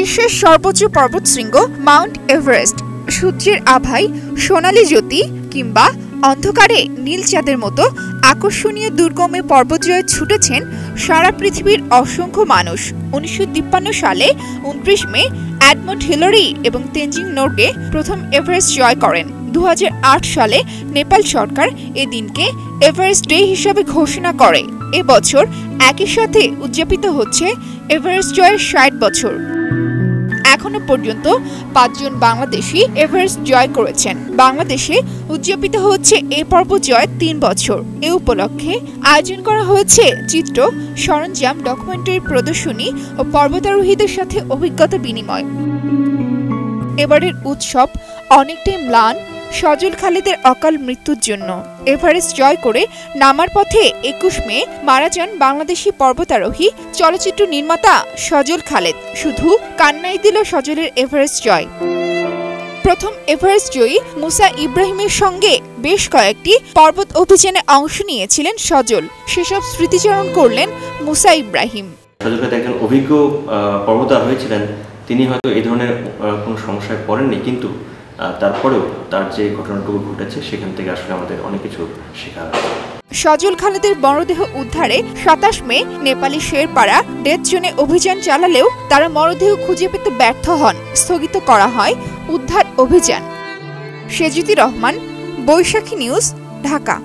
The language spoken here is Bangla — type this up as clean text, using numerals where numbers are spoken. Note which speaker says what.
Speaker 1: বিশ্বের সর্বোচ্চ পর্বতশৃঙ্গ মাউন্ট এভারেস্ট, সূর্যের আভায় সোনালী জ্যোতি কিংবা অন্ধকারে নীল চাঁদের মতো আকর্ষণীয় দুর্গমে পর্বতজয়ে ছুটেছেন সারা পৃথিবীর অসংখ্য মানুষ। 1953 সালে 29 মে এডমন্ড হিলারি এবং তেনজিং নোরগে প্রথম এভারেস্ট জয় করেন। 2008 সালে নেপাল সরকার এ দিনকে এভারেস্ট ডে হিসাবে ঘোষণা করে। এবছর একই সাথে উদযাপিত হচ্ছে এভারেস্ট জয়ের 60 বছর। এখনো পর্যন্ত 5 জন বাংলাদেশি এভারেস্ট জয় করেছেন। বাংলাদেশে উদযাপিত হচ্ছে এই পর্বত জয় 3 বছর। এ উপলক্ষে আয়োজন করা হয়েছে চিত্র, সরঞ্জাম, ডকুমেন্টারি প্রদর্শনী ও পর্বতারোহীদের সাথে অভিজ্ঞতা বিনিময়। এবারের উৎসব অনেকটাই ম্লান সজল খালেদের অকাল মৃত্যুর জন্য। এভারেস্ট জয় করে নামার পথে 21 মে মারা যান বাংলাদেশি পর্বতারোহী চলচ্চিত্র নির্মাতা সজল খালেদ। শুধু কান্নাই দিল সজলের এভারেস্ট জয়। প্রথম এভারেস্ট জয়ী মুসা ইব্রাহিমের সঙ্গে বেশ কয়েকটি পর্বত অভিযানে অংশ নিয়েছিলেন সজল। সেসব স্মৃতিচারণ করলেন মুসা ইব্রাহিম।
Speaker 2: সজল খালেদ একজন অভিজ্ঞ পর্বতারোহী ছিলেন। তিনি হয়তো এই ধরনের কোনো সমস্যায় পড়েননি, কিন্তু তারপরেও তার যে ঘটনাটুকু ঘটেছে সেখান থেকে আসলে আমাদের অনেক কিছু শেখা হয়।
Speaker 1: সজল খালেদের মরদেহ উদ্ধারে 27 মে নেপালি শেরপাড়া ডেথ জোনে অভিযান চালালেও তারা মরদেহ খুঁজে পেতে ব্যর্থ হন। স্থগিত করা হয় উদ্ধার অভিযান। সেজুতি রহমান, বৈশাখী নিউজ, ঢাকা।